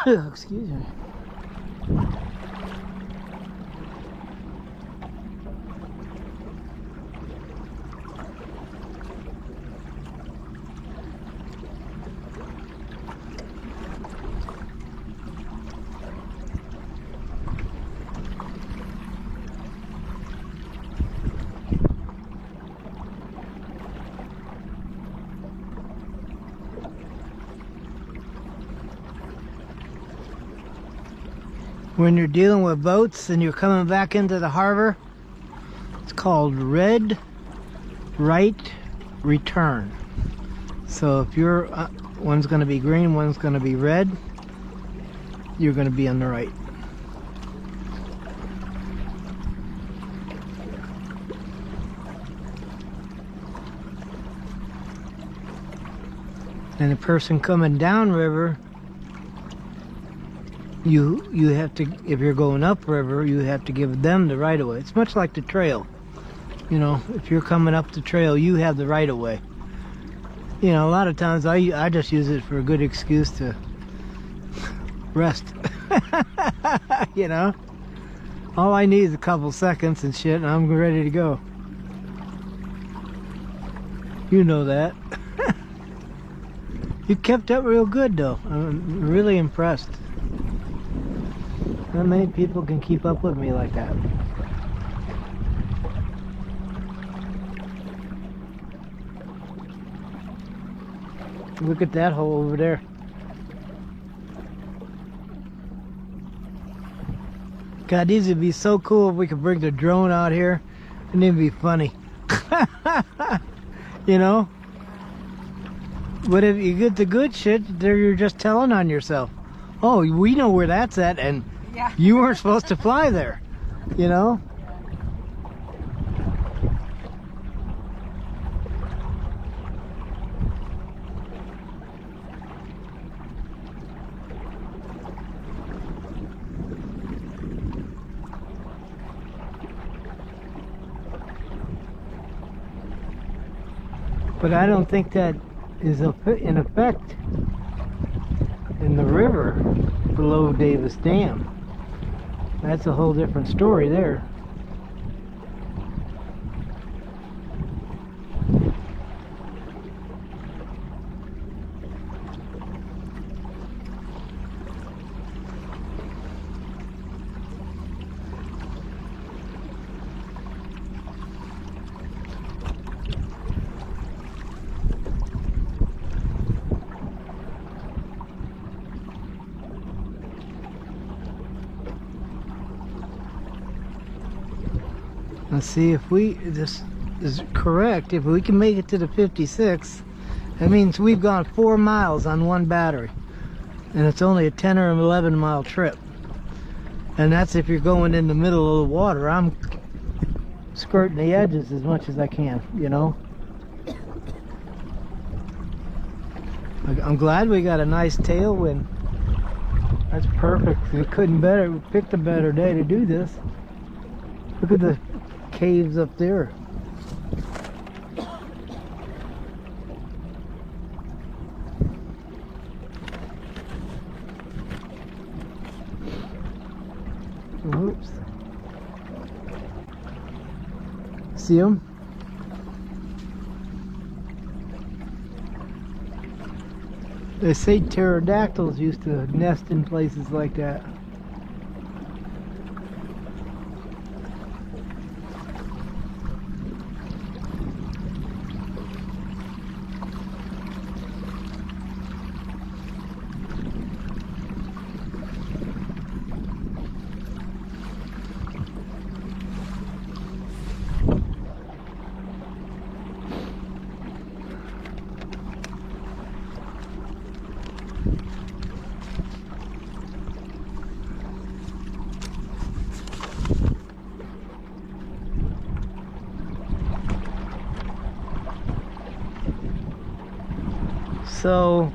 Excuse me. When you're dealing with boats and you're coming back into the harbor, it's called red right return. So if you're one's going to be green, one's going to be red, you're going to be on the right. And the person coming downriver, you have to, if you're going upriver, you have to give them the right of way. It's much like the trail. You know, if you're coming up the trail, you have the right of way. You know, a lot of times I just use it for a good excuse to rest. You know, all I need is a couple seconds and shit, and I'm ready to go. You know that. You kept up real good though. I'm really impressed. Not many people can keep up with me like that. Look at that hole over there. God, these would be so cool if we could bring the drone out here, and it'd be funny. You know? But if you get the good shit, there you're just telling on yourself. Oh, we know where that's at, and yeah, you weren't supposed to fly there. You know? But I don't think that is in effect in the river below Davis Dam. That's a whole different story there. Let's see if this is correct. If we can make it to the 56, that means we've gone 4 miles on one battery, and it's only a 10 or 11 mile trip. And that's if you're going in the middle of the water. I'm skirting the edges as much as I can, you know. I'm glad we got a nice tailwind. That's perfect. We couldn't picked a better day to do this. Look at the caves up there. Oops. See them? They say pterodactyls used to nest in places like that. So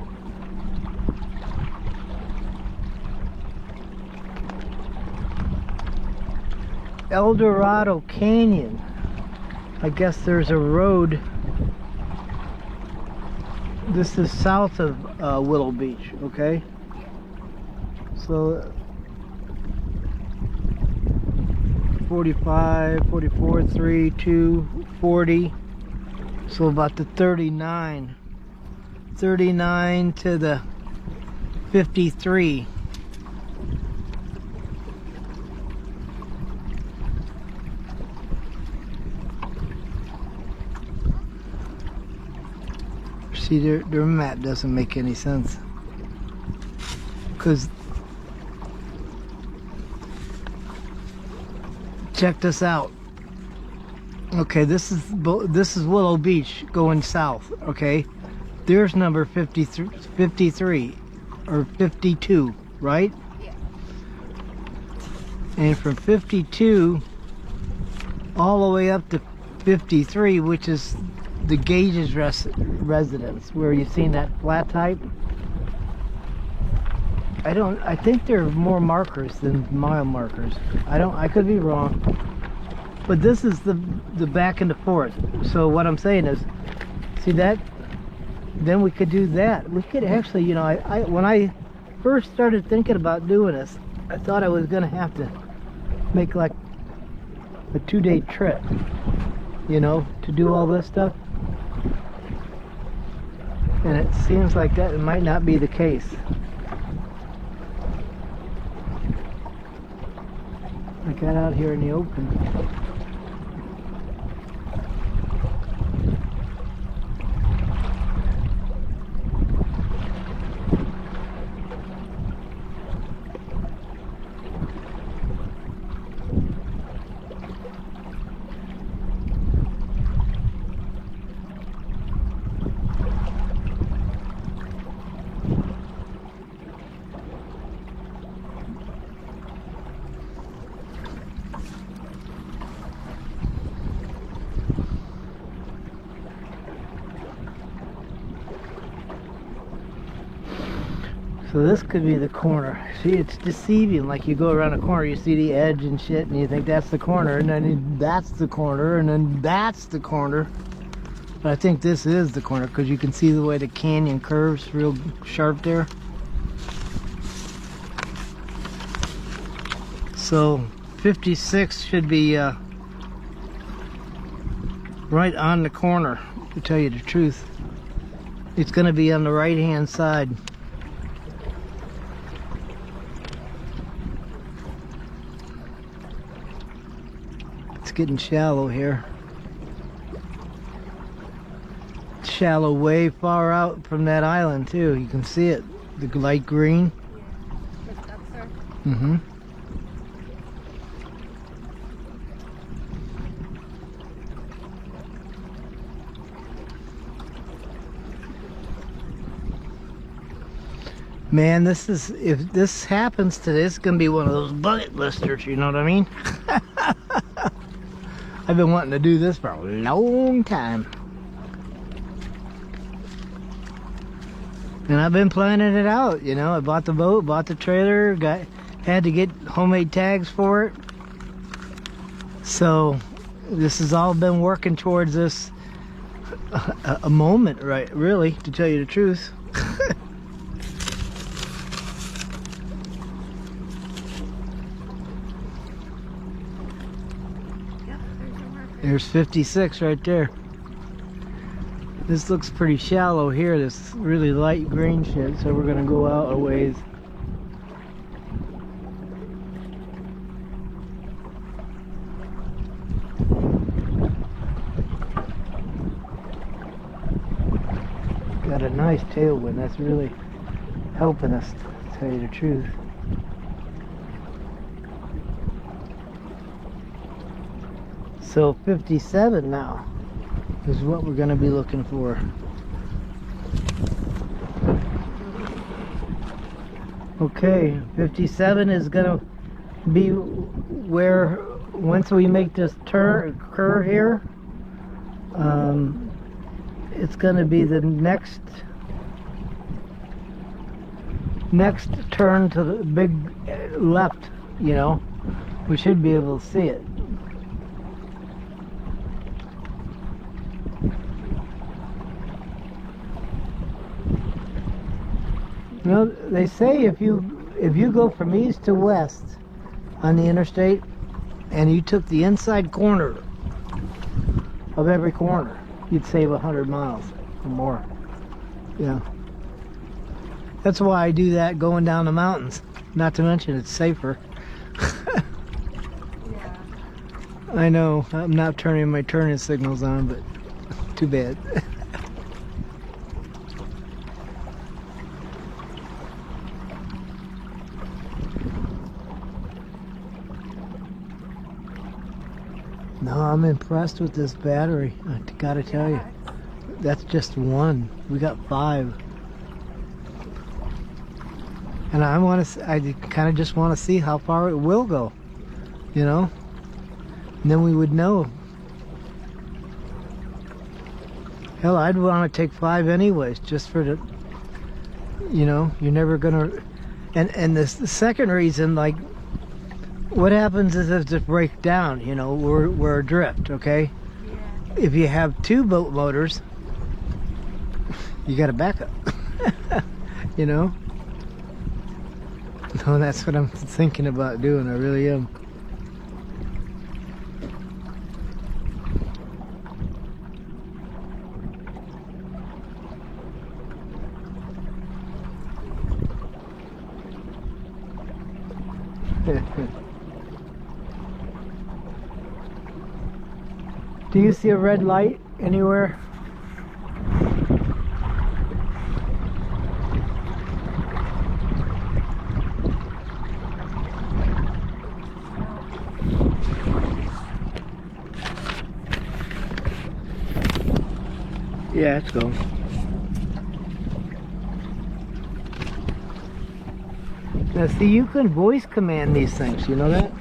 El Dorado Canyon, I guess there's a road. This is south of Willow Beach, okay? So 45, 44, 3, 2, 40. So about the 39. 39 to the 53. See, their map doesn't make any sense. Because check this out. Okay, this is Willow Beach going south. Okay, there's number 53 or 52, right? Yeah. And from 52 all the way up to 53, which is the Gage's residence, where you've seen that flat type. I think there are more markers than mile markers. I could be wrong. But this is the back and the forth. So what I'm saying is, see that? Then we could do that. We could actually, you know, when I first started thinking about doing this, I thought I was gonna have to make like a 2-day trip, you know, to do all this stuff. And it seems like that it might not be the case. I got out here in the open. So this could be the corner. See, it's deceiving. Like you go around a corner, you see the edge and shit, and you think that's the corner, and then that's the corner, and then that's the corner. But I think this is the corner because you can see the way the canyon curves real sharp there. So 56 should be right on the corner, to tell you the truth. It's going to be on the right hand side. It's getting shallow here. It's shallow way far out from that island too. You can see it, the light green. Mm-hmm. Man, this is, if this happens today, it's gonna be one of those bucket listers, you know what I mean? I've been wanting to do this for a long time. And I've been planning it out, you know. I bought the boat, bought the trailer, had to get homemade tags for it. So this has all been working towards this a moment, right? Really, to tell you the truth. There's 56 right there. This looks pretty shallow here, this really light green shit, so we're gonna go out a ways. Got a nice tailwind, that's really helping us, to tell you the truth. So 57 now is what we're going to be looking for. Okay, 57 is going to be where, once we make this curve here, it's going to be the next turn to the big left, you know. We should be able to see it. You know, they say if you if you go from east to west on the interstate and you took the inside corner of every corner, you'd save 100 miles or more. Yeah. That's why I do that going down the mountains. Not to mention it's safer. Yeah. I know, I'm not turning my turning signals on, but too bad. No, I'm impressed with this battery. I gotta tell you. That's just one. We got 5. And I kind of just want to see how far it will go, you know? And then we would know. Hell, I'd want to take 5 anyways, just for the, you know, you're never gonna, and the second reason, like, what happens is if it breaks down, you know, we're adrift, okay? Yeah. If you have 2 boat motors, you got a backup, you know? No, that's what I'm thinking about doing, I really am. Do you see a red light anywhere? Yeah, let's go. Now see, you can voice command these things, you know that?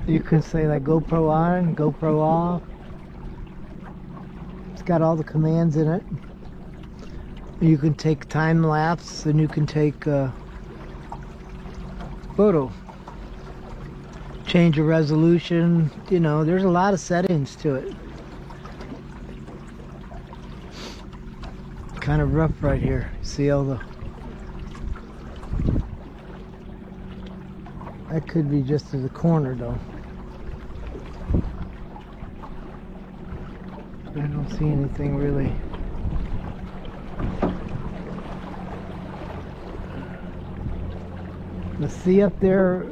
You can say like GoPro on, GoPro off. It's got all the commands in it. You can take time lapse and you can take photo. Change the resolution, you know, there's a lot of settings to it. Kind of rough right here. See all the... That could be just to the corner though. I don't see anything really. Let's see up there,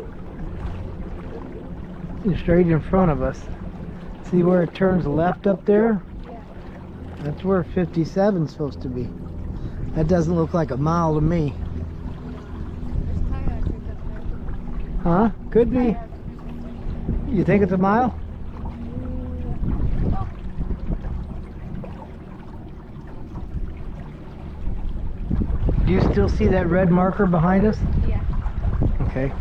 straight in front of us. See where it turns left up there? Yeah. That's where 57 is supposed to be. That doesn't look like a mile to me. There's kayakers up there. Huh? Could be. Kayakers. You think it's a mile? Do you still see that red marker behind us? Yeah. Okay.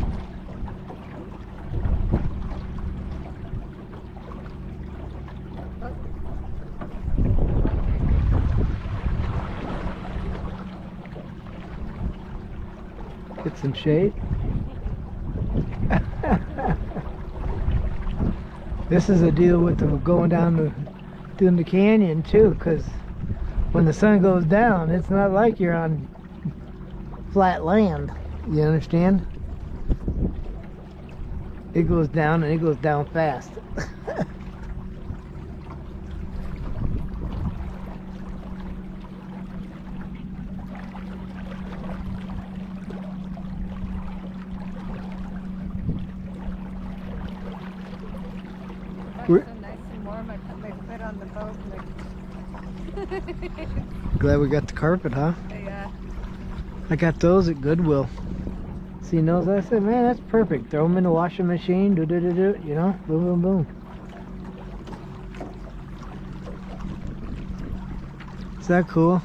Get some shade. This is a deal with the going down doing the canyon too, because when the sun goes down, it's not like you're on flat land. You understand? It goes down and it goes down fast. It's so nice and warm. I put my foot on the boat and Glad we got the carpet, huh? yeah. I got those at Goodwill. See those? I said, man, that's perfect. Throw them in the washing machine, do, you know, boom, boom, boom. Is that cool?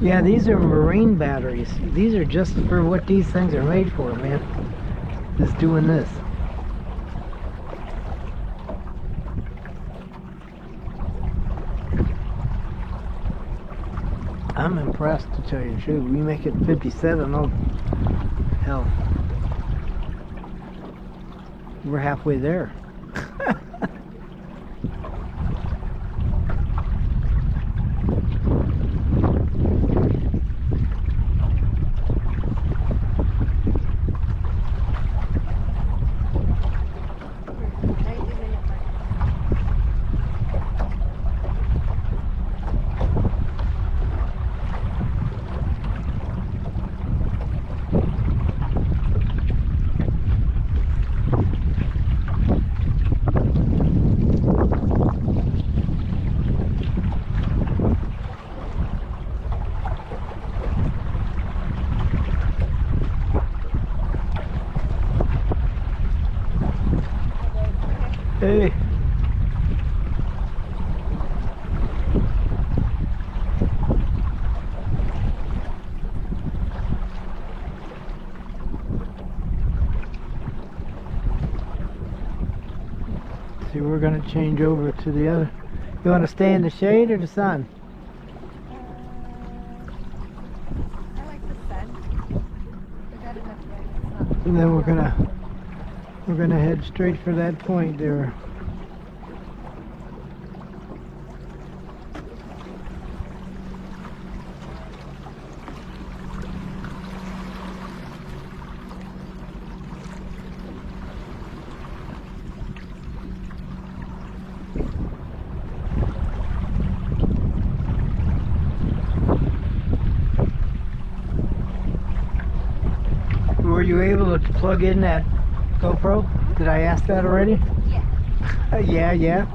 Yeah, these are marine batteries. These are just for what these things are made for, man. Just doing this. I'm impressed, to tell you the truth. We make it 57. Oh, hell. We're halfway there. Hey. See, we're going to change over to the other. You want to stay in the shade or the sun? I like the sun. We got enough light. It's not And then we're gonna head straight for that point there. Were you able to plug in that GoPro? Did I ask that already? Yeah. Yeah. Yep.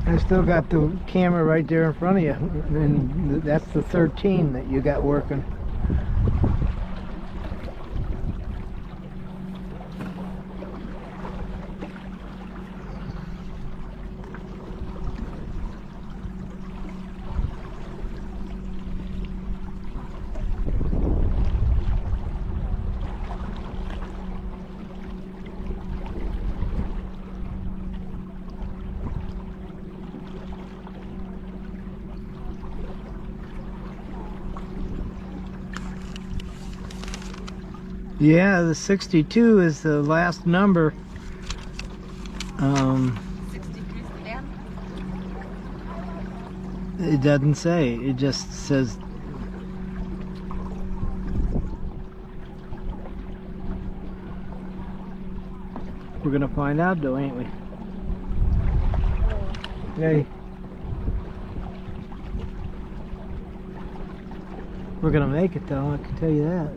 I still got the camera right there in front of you, and that's the 13 that you got working. Yeah, the 62 is the last number. 63 stand. It doesn't say. It just says. We're gonna find out, though, ain't we? Hey. We're gonna make it, though. I can tell you that.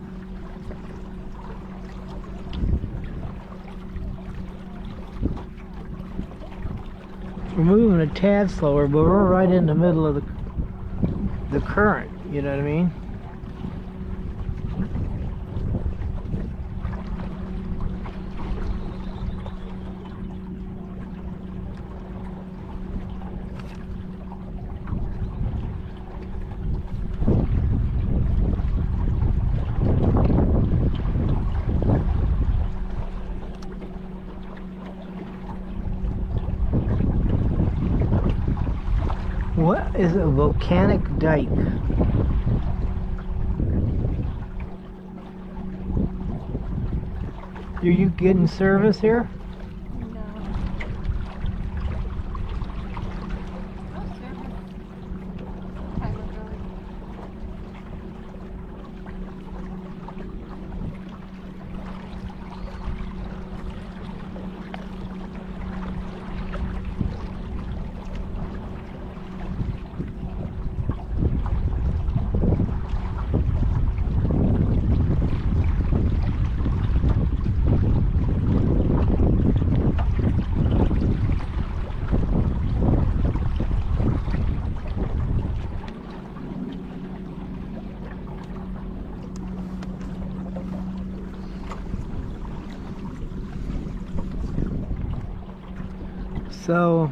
We're moving a tad slower, but we're right in the middle of the current, you know what I mean? What is a volcanic dike? Are you getting service here? No. Oh, service. Time of really. So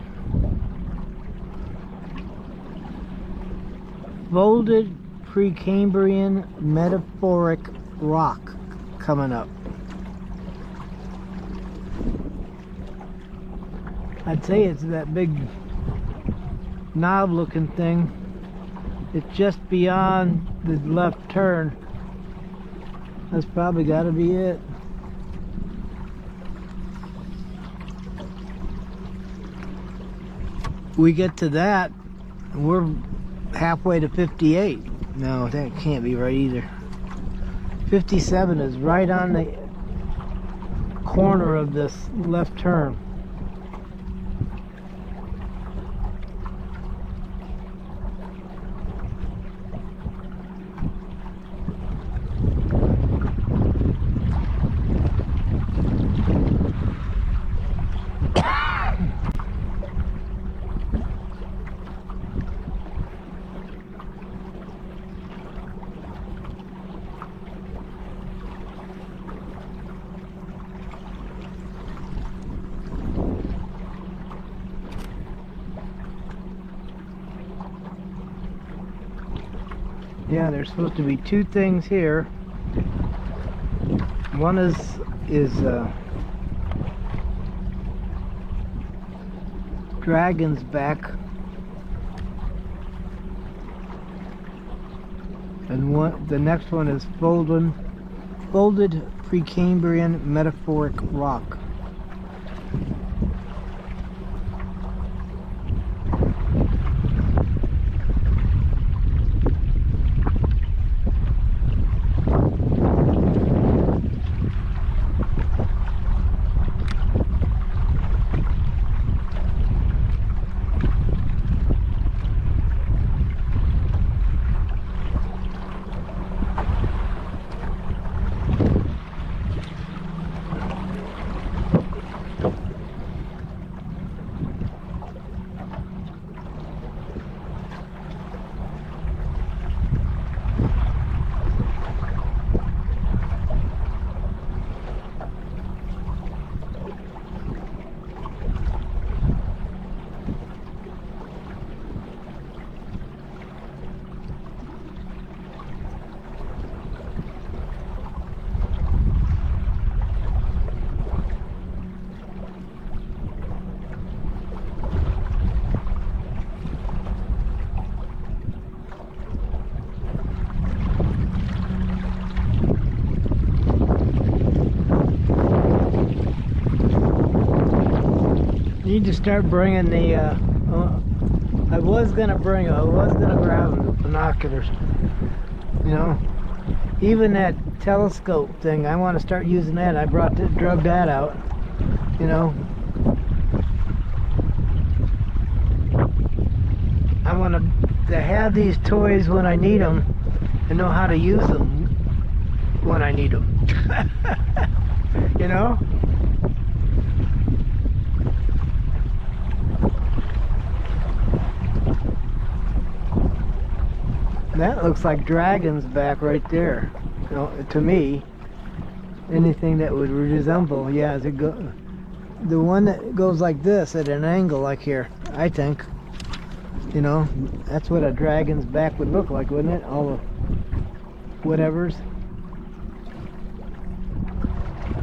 folded Precambrian metamorphic rock coming up. I'd say it's that big knob looking thing. It's just beyond the left turn. That's probably got to be it. We get to that, and we're halfway to 58. No, that can't be right either. 57 is right on the corner of this left turn. Yeah, there's supposed to be two things here. One is dragon's back, and the next one is folded Precambrian metamorphic rock. Need to start bringing the I was gonna grab binoculars, you know, even that telescope thing. I want to start using that. I drug that out, you know. I want to have these toys when I need them and know how to use them when I need them. You know. That looks like dragon's back right there. You know, to me, anything that would resemble, yeah, the one that goes like this at an angle like here, I think. You know, that's what a dragon's back would look like, wouldn't it? All the whatevers,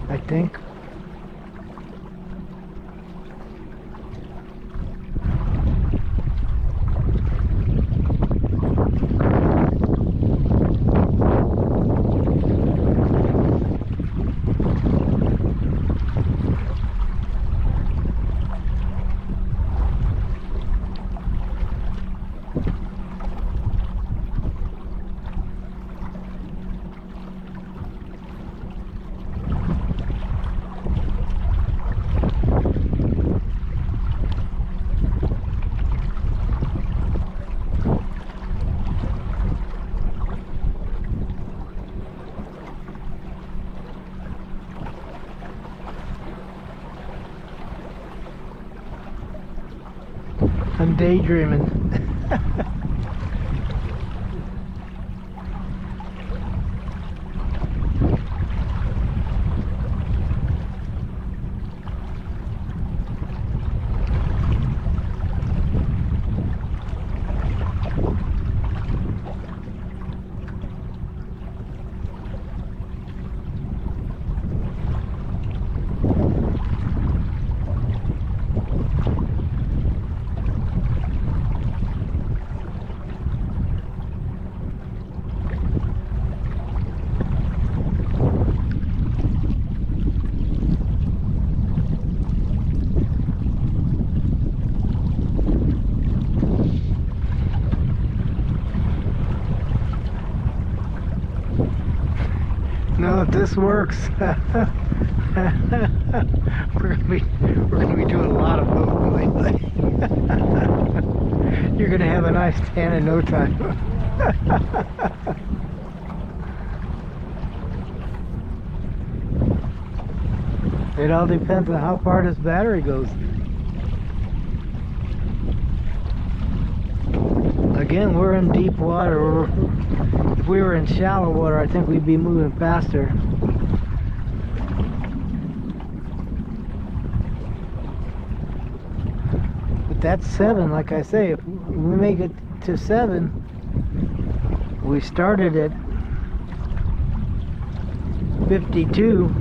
I think. I'm daydreaming. know if this works. we're gonna be doing a lot of boating lately. You're gonna have a nice tan in no time. It all depends on how far this battery goes. Again, we're in deep water. If we were in shallow water, I think we'd be moving faster. But that's 7, like I say. If we make it to 7, we started at 52.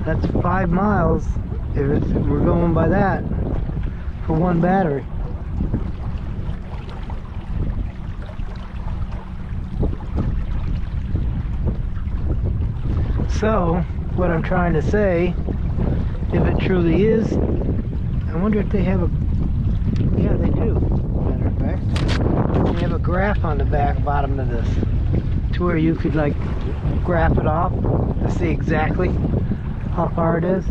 That's 5 miles. If we're going by that for one battery. So, what I'm trying to say, if it truly is, I wonder if they have a, yeah, they do, matter of fact. They have a graph on the bottom of this, to where you could like graph it off to see exactly how far it is.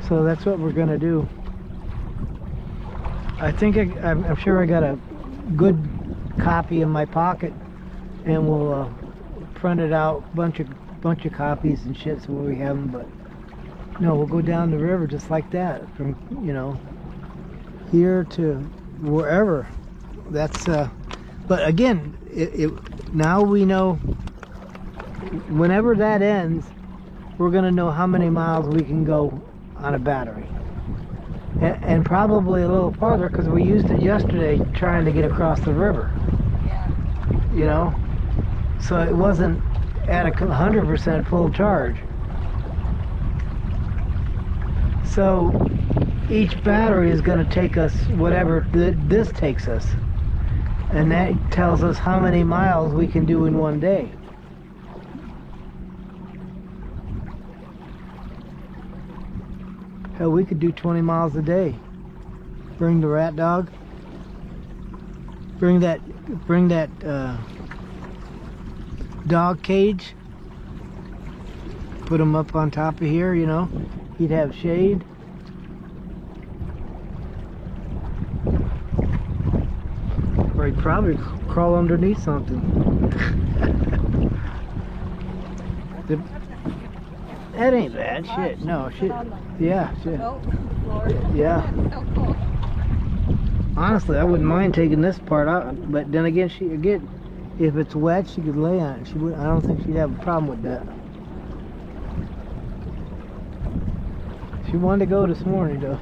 So that's what we're gonna do. I think I'm sure I got a good copy in my pocket, and we'll print it out, bunch of copies and shit, so we have them. But no, we'll go down the river just like that, from, you know, here to wherever. That's but again, now we know whenever that ends, we're gonna know how many miles we can go on a battery, and probably a little farther, because we used it yesterday trying to get across the river. Yeah. You know, so it wasn't at 100% full charge. So each battery is going to take us whatever this takes us, and that tells us how many miles we can do in one day. Hell, we could do 20 miles a day. Bring the rat dog. Bring that dog cage, put him up on top of here, you know, he'd have shade. Or he'd probably crawl underneath something. That ain't bad. Shit, no, shit. Yeah, shit. Yeah. Honestly, I wouldn't mind taking this part out, but then again, if it's wet, she could lay on it. I don't think she'd have a problem with that. She wanted to go this morning, though.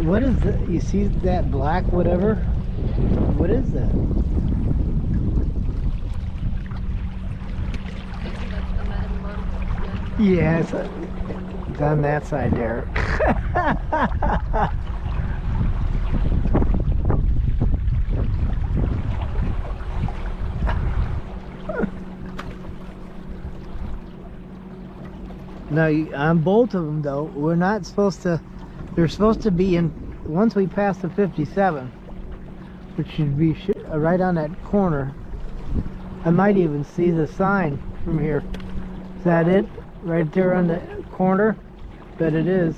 What is that? You see that black whatever? What is that? Yeah, it's on that side there. Now, on both of them, though, we're not supposed to, they're supposed to be in, once we pass the 57, which should be right on that corner. I might even see the sign from here. Is that it? Right there on the corner? Bet it is.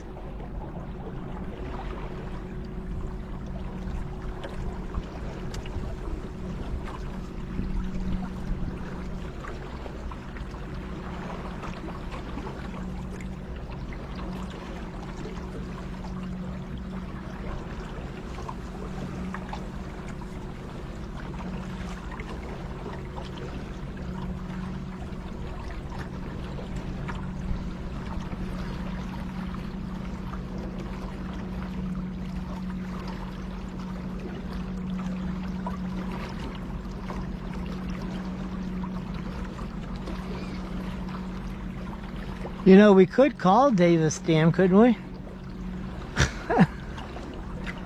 You know, we could call Davis Dam, couldn't we?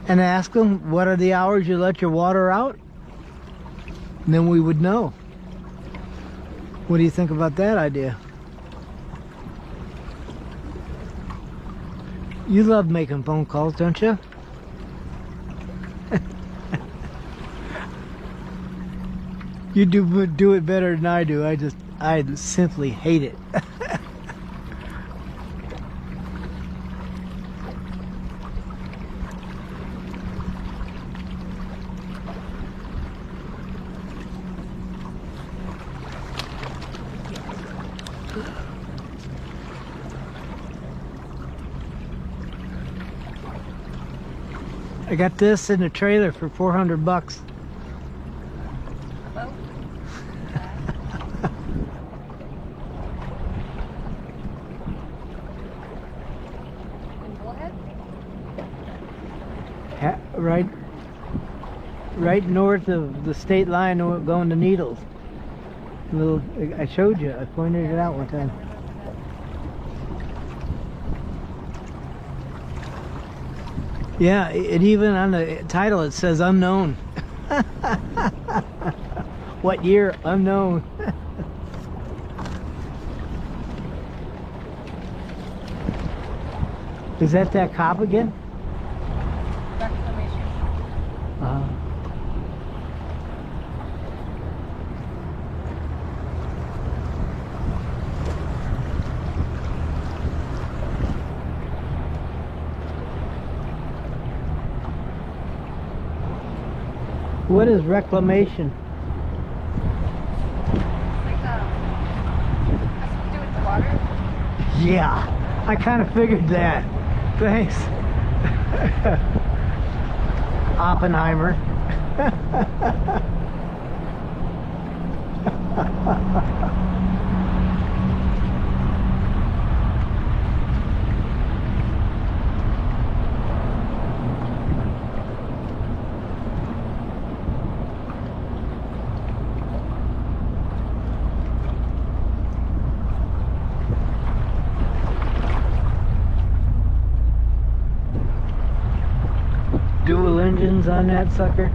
And ask them, what are the hours you let your water out? And then we would know. What do you think about that idea? You love making phone calls, don't you? You do it better than I do. I simply hate it. I got this in the trailer for $400. Hello? In Bullhead? Right north of the state line going to Needles. I showed you. I pointed it out one time. Yeah, and even on the title it says unknown. What year? Unknown. Is that cop again? Reclamation. What is reclamation? Like, has to do with the water? Yeah, I kind of figured that. Thanks. Oppenheimer. Dual engines on that sucker.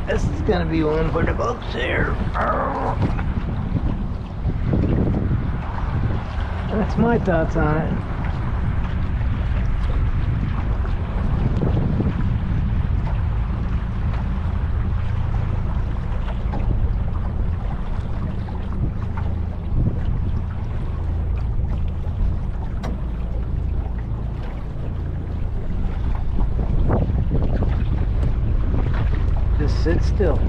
This is gonna be one for the books here. That's my thoughts on it. Just sit still.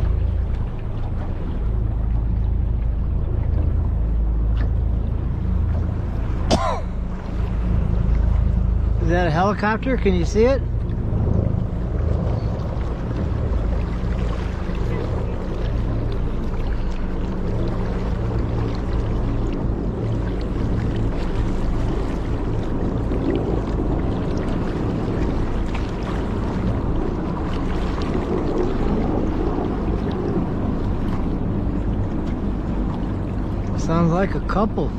Is that a helicopter? Can you see it? Sounds like a couple.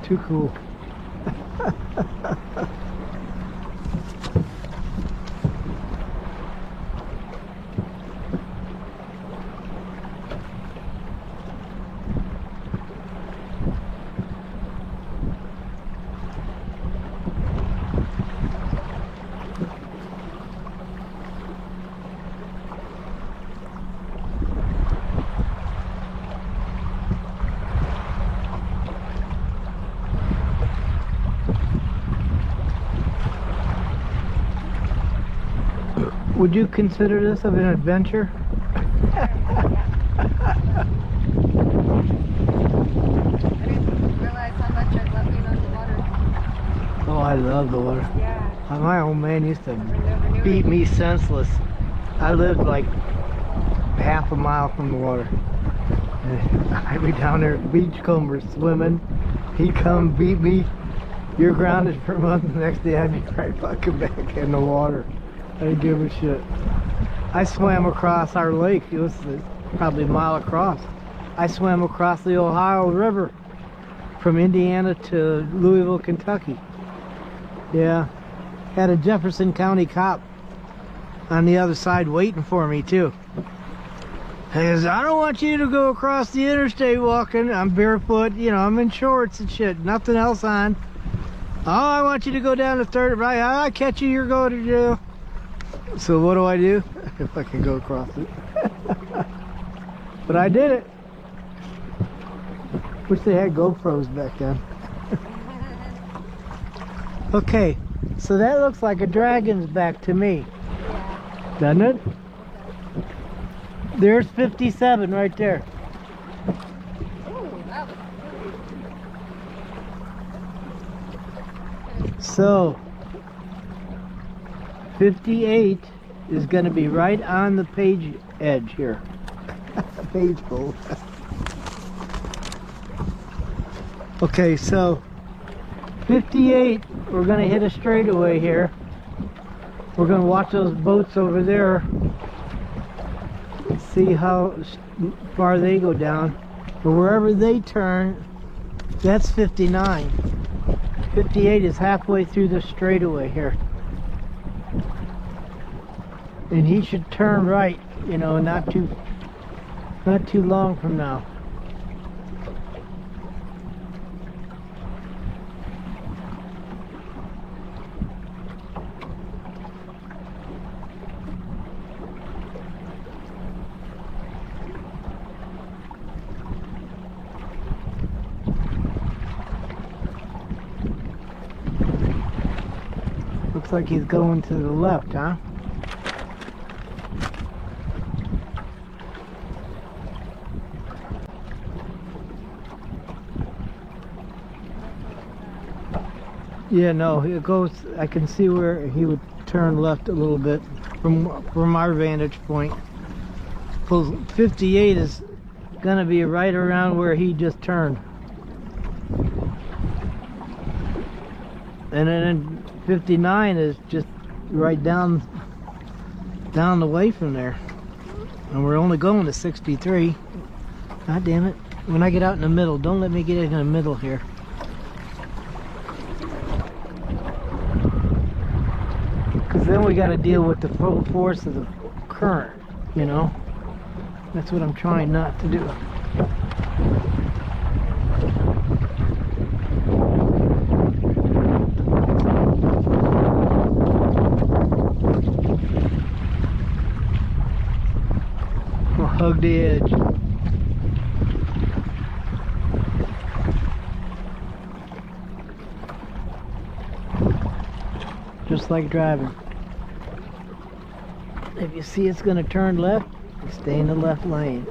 Too cool. Would you consider this of an adventure? I didn't realize how much I love being underwater. Oh, I love love the water. Yeah. My old man used to I never knew beat it. me senseless. I lived like half a mile from the water. I'd be down there at Beachcomber swimming. He'd come beat me. You're grounded for a month. The next day I'd be right fucking back in the water. I didn't give a shit. I swam across our lake. It was probably a mile across. I swam across the Ohio River from Indiana to Louisville, Kentucky. Yeah. Had a Jefferson County cop on the other side waiting for me too. He goes, I don't want you to go across the interstate walking. I'm barefoot, you know, I'm in shorts and shit, nothing else on. Oh, I want you to go down the third, right? I catch you, you're going to jail. So what do I do? If I can go across it. But I did it. Wish they had GoPros back then. Okay, so that looks like a dragon's back to me. Yeah. Doesn't it? There's 57 right there. Ooh, that was So 58 is going to be right on the page edge here. Page full. Okay, so 58, we're going to hit a straightaway here. We're going to watch those boats over there. See how far they go down. But wherever they turn, that's 59. 58 is halfway through the straightaway here. And he should turn right, you know, not too long from now. Looks like he's going to the left, huh? Yeah, no, it goes, I can see where he would turn left a little bit from our vantage point. 58 is gonna be right around where he just turned. And then 59 is just right down the way from there. And we're only going to 63. God damn it. When I get out in the middle, don't let me get in the middle here. Because then we got to deal with the full force of the current, you know? That's what I'm trying not to do. We'll hug the edge. Just like driving. If you see it's going to turn left, stay in the left lane.